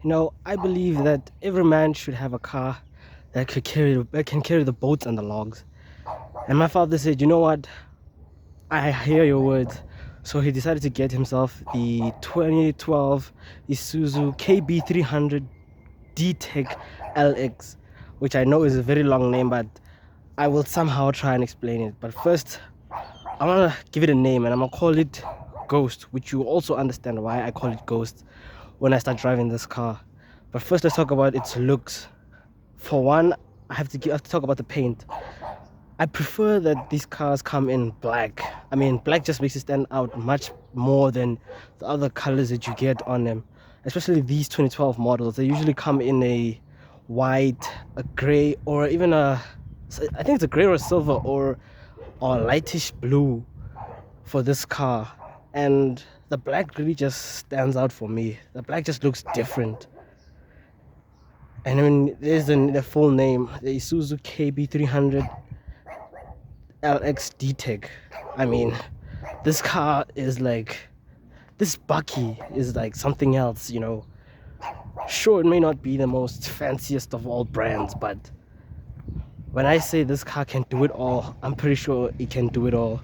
I believe that every man should have a car that can carry the boats and the logs. And my father said, you know what? I hear your words. So he decided to get himself the 2012 Isuzu KB300 D-Teq LX, which I know is a very long name, but I will somehow try and explain it. But first, I want to give it a name, and I'm going to call it Ghost, which you also understand why I call it Ghost when I start driving this car. But first, let's talk about its looks. For one, I have to talk about the paint. I prefer that these cars come in black. I mean, black just makes it stand out much more than the other colors that you get on them. Especially these 2012 models. They usually come in a white, a gray, or even I think it's a gray or a silver or lightish blue for this car. And the black really just stands out for me. The black just looks different. And I mean, there's the full name, the Isuzu KB300 LX D-Teq. I mean, this car is like, this Bucky is like something else. Sure, it may not be the most fanciest of all brands, but when I say this car can do it all, I'm pretty sure it can do it all.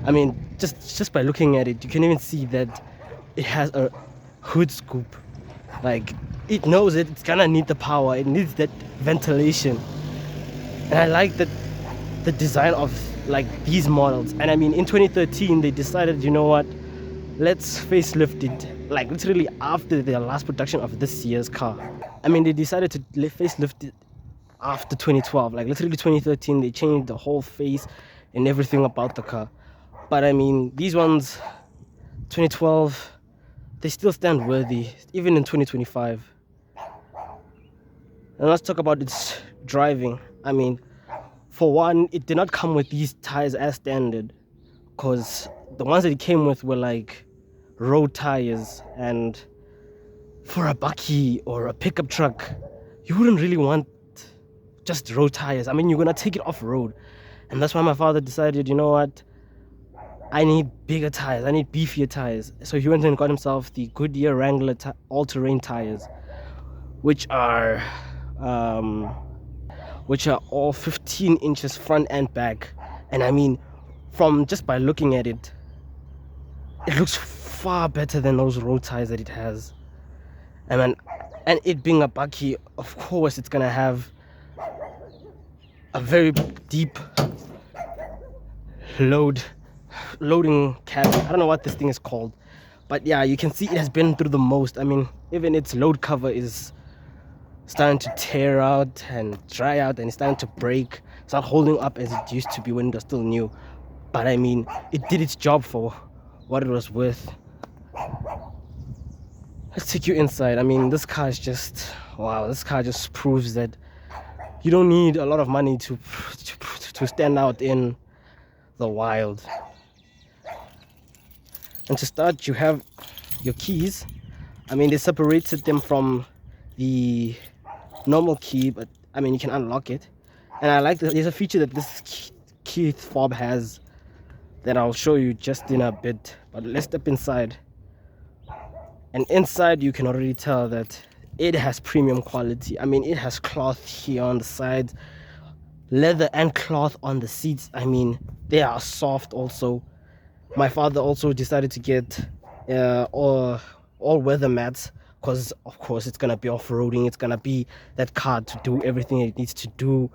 I mean, just by looking at it, you can even see that it has a hood scoop. Like, it knows it's gonna need the power, it needs that ventilation. And I like that the design of like these models. And I mean, in 2013 they decided, you know what, let's facelift it, like literally after their last production of this year's car. I mean, they decided to facelift it after 2012, like literally 2013 they changed the whole face and everything about the car. But I mean, these ones, 2012, they still stand worthy even in 2025. And let's talk about its driving. I mean, for one, it did not come with these tires as standard, because the ones that it came with were like road tires. And for a Bucky or a pickup truck, you wouldn't really want just road tires. I mean, you're gonna take it off road. And that's why my father decided, you know what, I need bigger tires, I need beefier tires. So he went and got himself the Goodyear Wrangler all-terrain tires, which are all 15 inches front and back. And I mean, from just by looking at it, it looks far better than those road tires that it has. And it being a Bucky, of course it's gonna have a very deep loading cabin. I don't know what this thing is called, but yeah, you can see it has been through the most. I mean, even its load cover is starting to tear out and dry out, and it's starting to break. It's not holding up as it used to be when it was still new. But I mean, it did its job for what it was worth. Let's take you inside. I mean, this car is just, wow, this car just proves that you don't need a lot of money to stand out in the wild. And to start, you have your keys. I mean, they separated them from the normal key, but I mean, you can unlock it. And I like that there's a feature that this key fob has that I'll show you just in a bit. But let's step inside. And inside, you can already tell that it has premium quality. I mean, it has cloth here on the sides, leather and cloth on the seats. I mean, they are soft also. My father also decided to get all weather mats, because of course it's gonna be off-roading. It's gonna be that car to do everything it needs to do,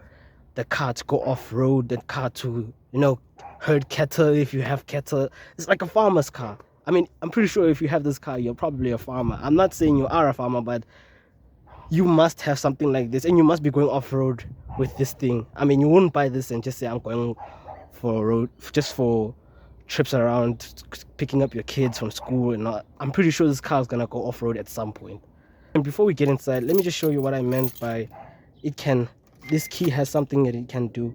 the car to go off-road, that car to herd cattle if you have cattle. It's like a farmer's car. I mean, I'm pretty sure if you have this car, you're probably a farmer. I'm not saying you are a farmer, but you must have something like this, and you must be going off-road with this thing. I mean, you wouldn't buy this and just say, I'm going for a road, just for trips around, picking up your kids from school and all. I'm pretty sure this car is gonna go off-road at some point. And before we get inside, let me just show you what I meant by this key has something that it can do.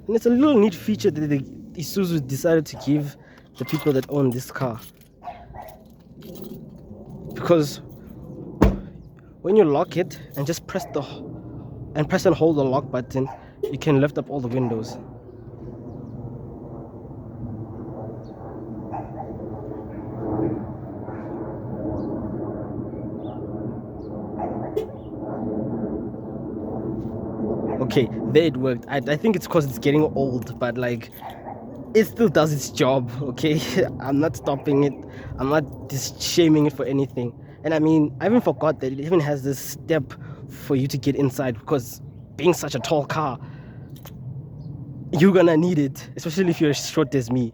And it's a little neat feature that the Isuzu decided to give the people that own this car, because when you lock it and just press and hold the lock button, you can lift up all the windows. Okay, there it worked. I think it's because it's getting old, but like it still does its job. Okay, I'm not stopping it. I'm not just shaming it for anything. And I mean, I even forgot that it even has this step for you to get inside, because being such a tall car, you're gonna need it, especially if you're as short as me.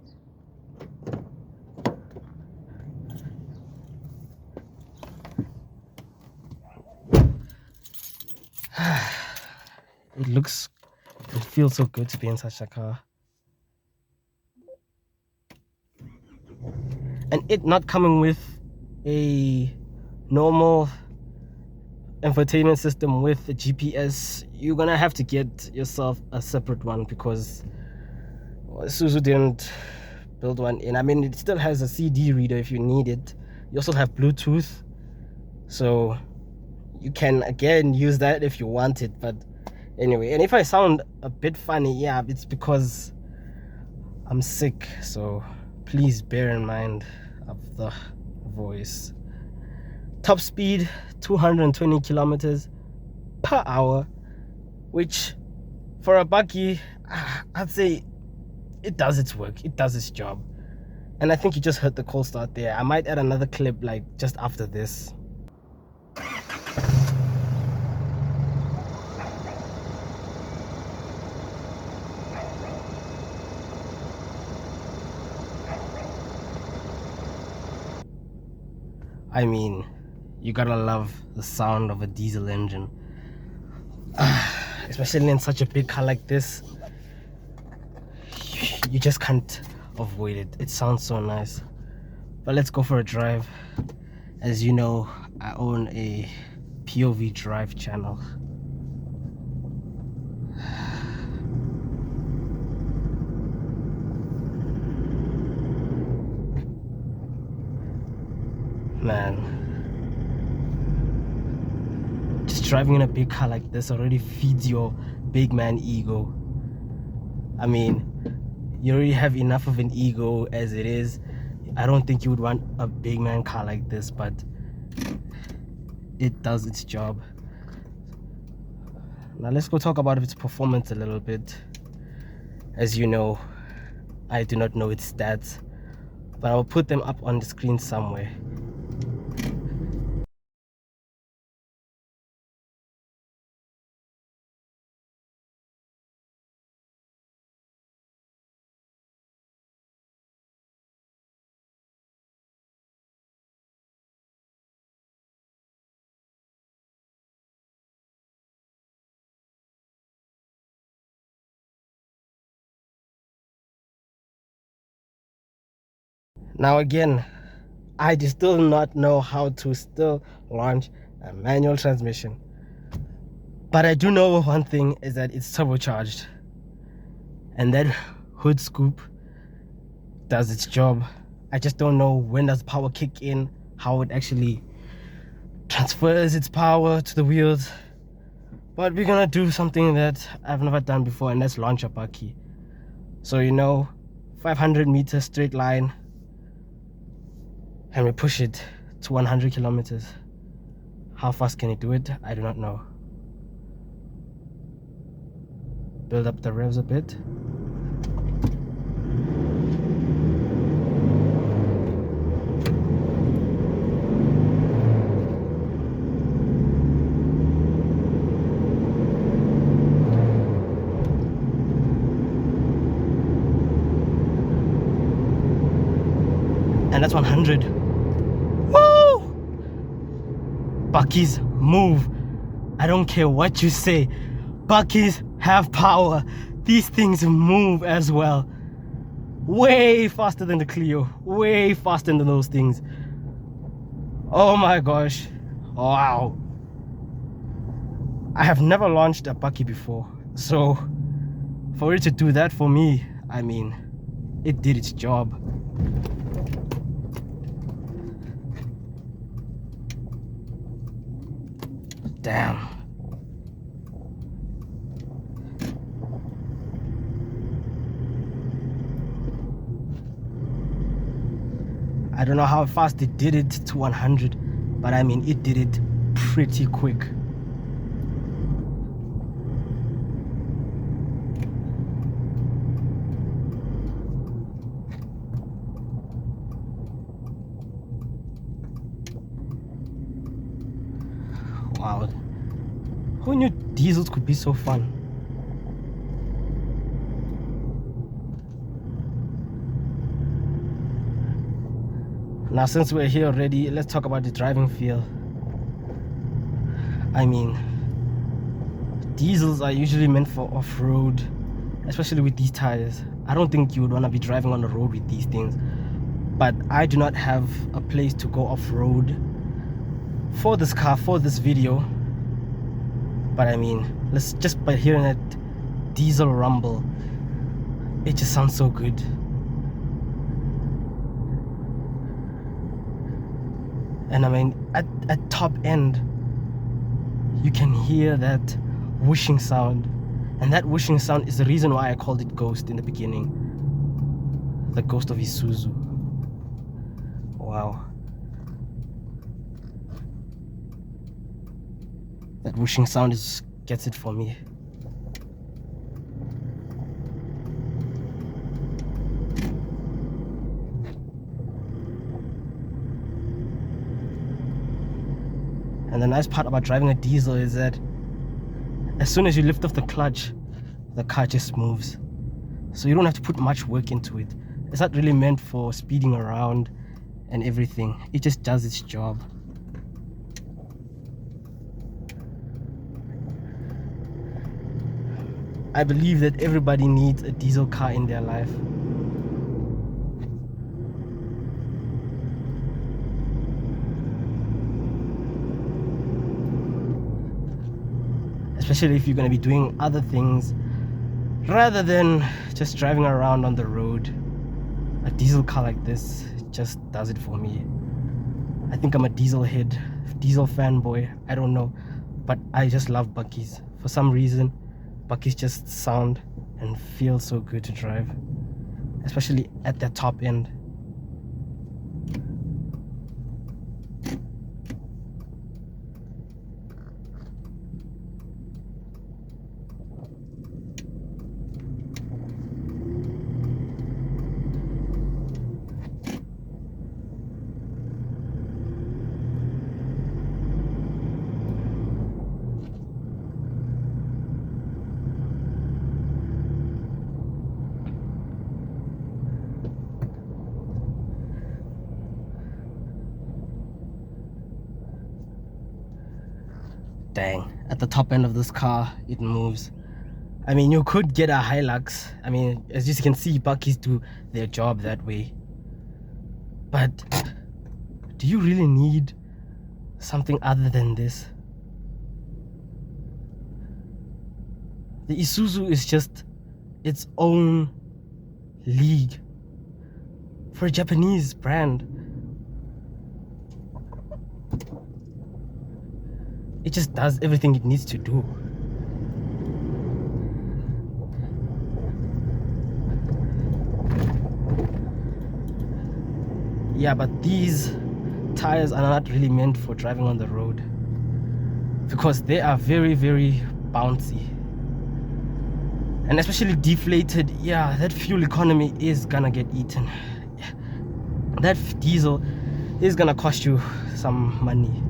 It feels so good to be in such a car. And it not coming with a normal infotainment system with a GPS, you're gonna have to get yourself a separate one, because Isuzu didn't build one in. I mean, it still has a CD reader if you need it. You also have Bluetooth, so you can again use that if you want it. But anyway, and if I sound a bit funny, yeah, it's because I'm sick, so please bear in mind of the voice. Top speed 220 kilometers per hour, which for a bakkie, I'd say it does its work, it does its job. And I think you just heard the cold start there. I might add another clip like just after this. I mean, you gotta love the sound of a diesel engine, especially in such a big car like this. You just can't avoid it. It sounds so nice. But let's go for a drive. As you know, I own a POV drive channel. Man, just driving in a big car like this already feeds your big man ego. I mean, you already have enough of an ego as it is. I don't think you would want a big man car like this, but it does its job. Now let's go talk about its performance a little bit. As you know, I do not know its stats, but I will put them up on the screen somewhere. Now again, I still not know how to still launch a manual transmission. But I do know one thing is that it's turbocharged. And that hood scoop does its job. I just don't know when does power kick in, how it actually transfers its power to the wheels. But we're gonna do something that I've never done before, and that's launch a bakkie. So 500 meters straight line, and we push it to 100 kilometers. How fast can it do it? I do not know. Build up the revs a bit. And that's 100. Woo! Bakkies move. I don't care what you say. Bakkies have power. These things move as well. Way faster than the Clio. Way faster than those things. Oh my gosh. Wow. I have never launched a bakkie before. So for it to do that for me, I mean, it did its job. Damn. I don't know how fast it did it to 100, but I mean, it did it pretty quick. wild. Who knew diesels could be so fun? Now, since we're here already, let's talk about the driving feel. I mean, diesels are usually meant for off-road, especially with these tires. I don't think you would want to be driving on the road with these things, but I do not have a place to go off-road for this car, for this video. But I mean, let's just by hearing that diesel rumble, it just sounds so good. And I mean, at top end, you can hear that whooshing sound, and that whooshing sound is the reason why I called it Ghost in the beginning. The Ghost of Isuzu. Wow. That whooshing sound gets it for me. And the nice part about driving a diesel is that as soon as you lift off the clutch, the car just moves. So you don't have to put much work into it. It's not really meant for speeding around and everything. It just does its job. I believe that everybody needs a diesel car in their life. Especially if you're going to be doing other things rather than just driving around on the road. A diesel car like this just does it for me. I think I'm a diesel head, diesel fanboy, I don't know, but I just love Buckies. For some reason, Buckies just sound and feel so good to drive, especially at the top end. Dang, at the top end of this car, it moves. I mean, you could get a Hilux. I mean, as you can see, Buckies do their job that way. But do you really need something other than this? The Isuzu is just its own league for a Japanese brand. It just does everything it needs to do. Yeah, but these tires are not really meant for driving on the road because they are very, very bouncy. And especially deflated, yeah, that fuel economy is gonna get eaten. That diesel is gonna cost you some money.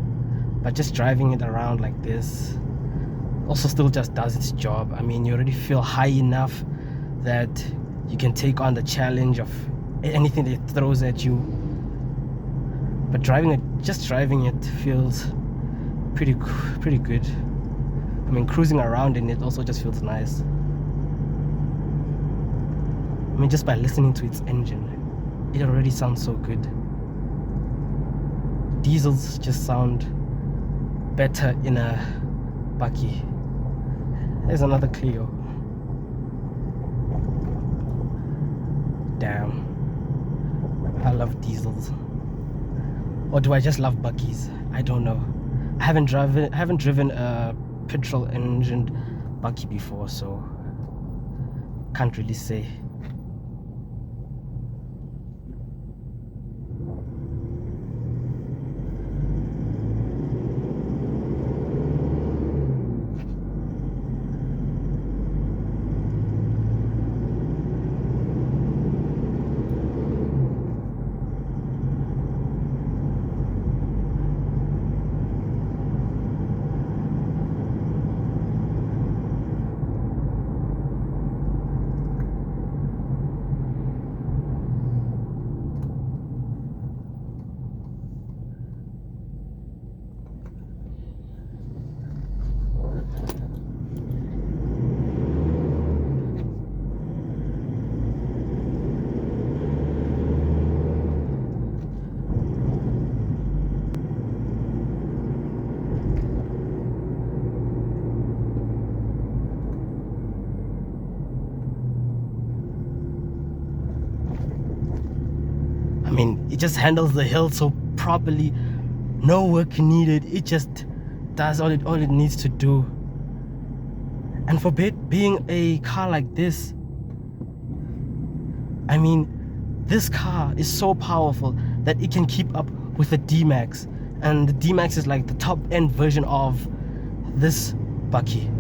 But just driving it around like this also still just does its job. I mean, you already feel high enough that you can take on the challenge of anything that it throws at you. But just driving it feels pretty good. I mean, cruising around in it also just feels nice. I mean, just by listening to its engine, it already sounds so good. Diesels just sound better in a Bucky. There's another Clio. Damn, I love diesels. Or do I just love Buckies? I don't know. I haven't driven a petrol engined Bucky before, so can't really say. it just handles the hill so properly. No work needed. It just does all it needs to do. And for being a car like this, I mean, this car is so powerful that it can keep up with the D-Max. And the D-Max is like the top end version of this bakkie.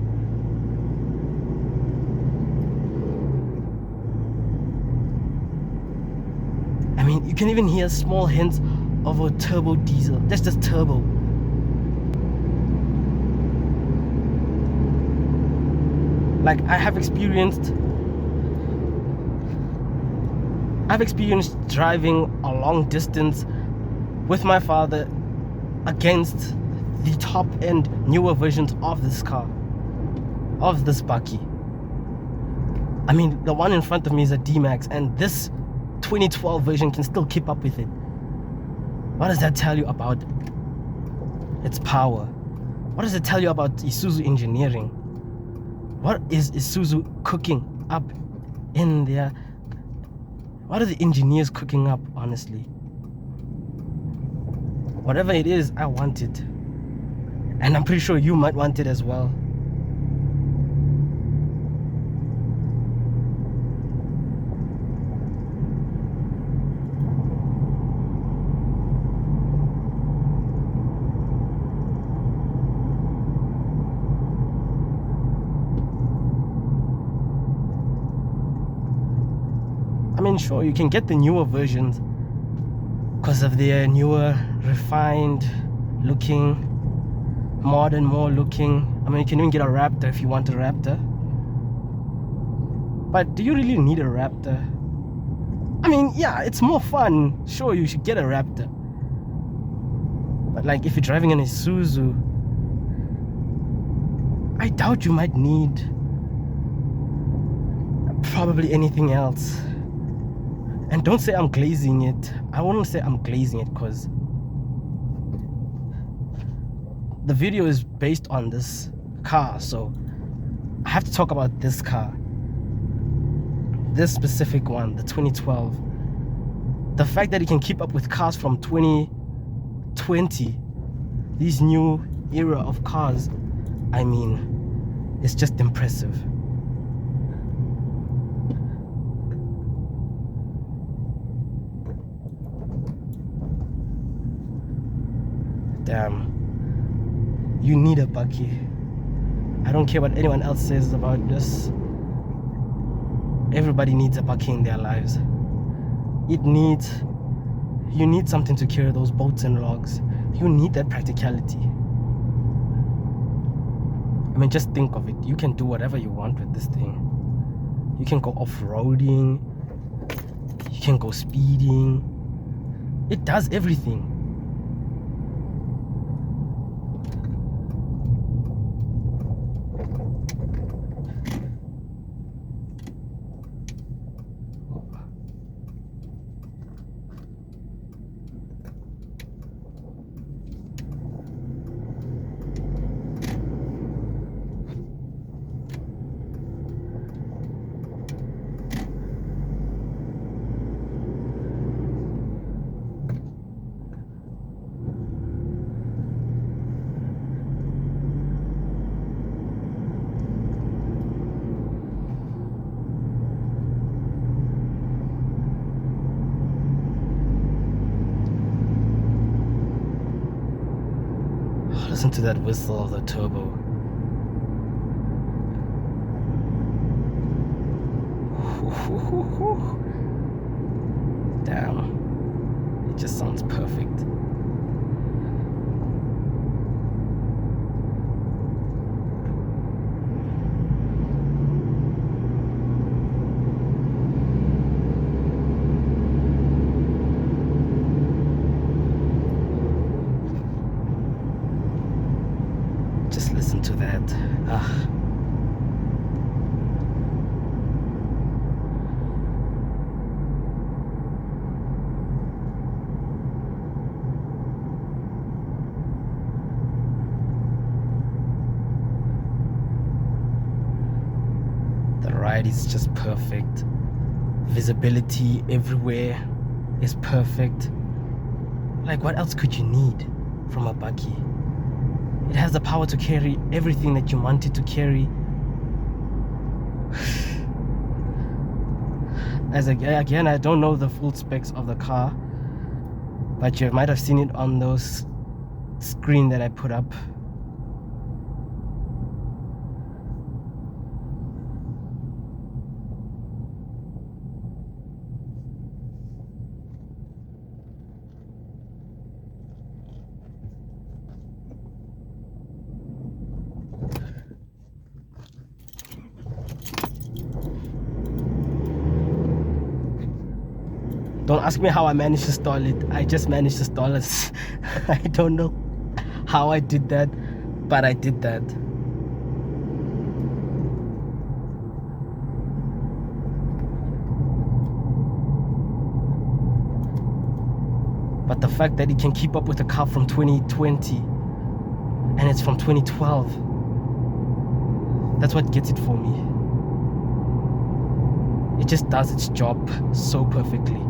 I mean, you can even hear small hints of a turbo diesel. That's just turbo. Like, I've experienced driving a long distance with my father against the top end newer versions of this car, of this bakkie. I mean, the one in front of me is a D-Max, and this 2012 version can still keep up with it. What does that tell you about its power? What does it tell you about Isuzu engineering? What is Isuzu cooking up in there? What are the engineers cooking up, honestly? Whatever it is, I want it. And I'm pretty sure you might want it as well. I mean, sure, you can get the newer versions because of their newer, refined looking, modern, more looking. I mean, you can even get a Raptor if you want a Raptor. But do you really need a Raptor? I mean, yeah, it's more fun. Sure, you should get a Raptor. But like, if you're driving an Isuzu, I doubt you might need probably anything else. And don't say I'm glazing it. I wouldn't say I'm glazing it because the video is based on this car, so I have to talk about this car, this specific one, the 2012. The fact that it can keep up with cars from 2020, these new era of cars, I mean, it's just impressive. Damn, you need a bakkie. I don't care what anyone else says about this. Everybody needs a bakkie in their lives. You need something to carry those boats and logs. You need that practicality. I mean, just think of it. You can do whatever you want with this thing. You can go off-roading. You can go speeding. It does everything. Listen to that whistle of the turbo. Damn, it just sounds perfect. Just listen to that. The ride is just perfect. Visibility everywhere is perfect. Like, what else could you need from a buggy? It has the power to carry everything that you want it to carry. Again, I don't know the full specs of the car, but you might have seen it on those screen that I put up. Don't ask me how I managed to stall it. I just managed to stall it. I don't know how I did that, but I did that. But the fact that it can keep up with a car from 2020 and it's from 2012, that's what gets it for me. It just does its job so perfectly.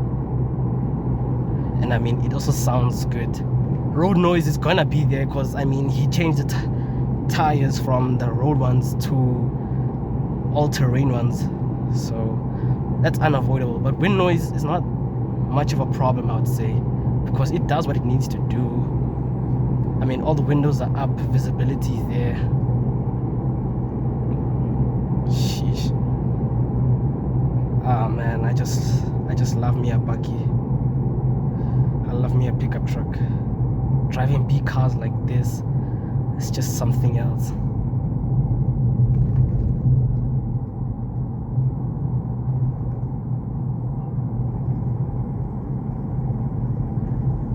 And I mean, it also sounds good. Road noise is gonna be there because I mean, he changed the tires from the road ones to all-terrain ones, so that's unavoidable. But wind noise is not much of a problem, I would say, because it does what it needs to do. I mean, all the windows are up, visibility is there. Sheesh. Ah man, I just love me a buggy. I love me a pickup truck. Driving big cars like this, it's just something else.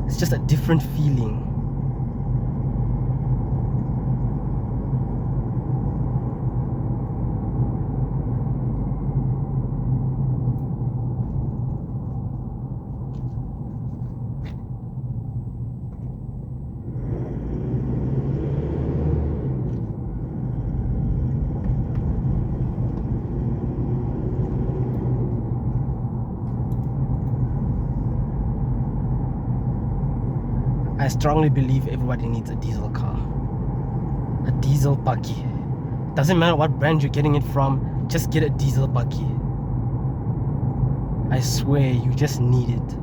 It's just a different feeling. I strongly believe everybody needs a diesel car, a diesel buggy. Doesn't matter what brand you're getting it from, just get a diesel buggy. I swear, you just need it.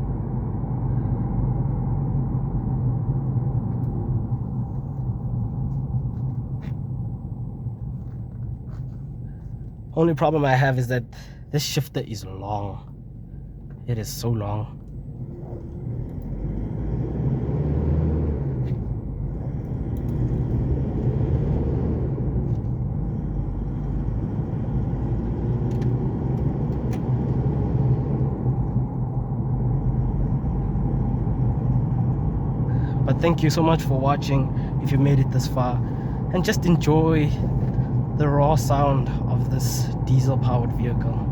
Only problem I have is that this shifter is long. It is so long. But thank you so much for watching if you made it this far, and just enjoy the raw sound of this diesel powered vehicle.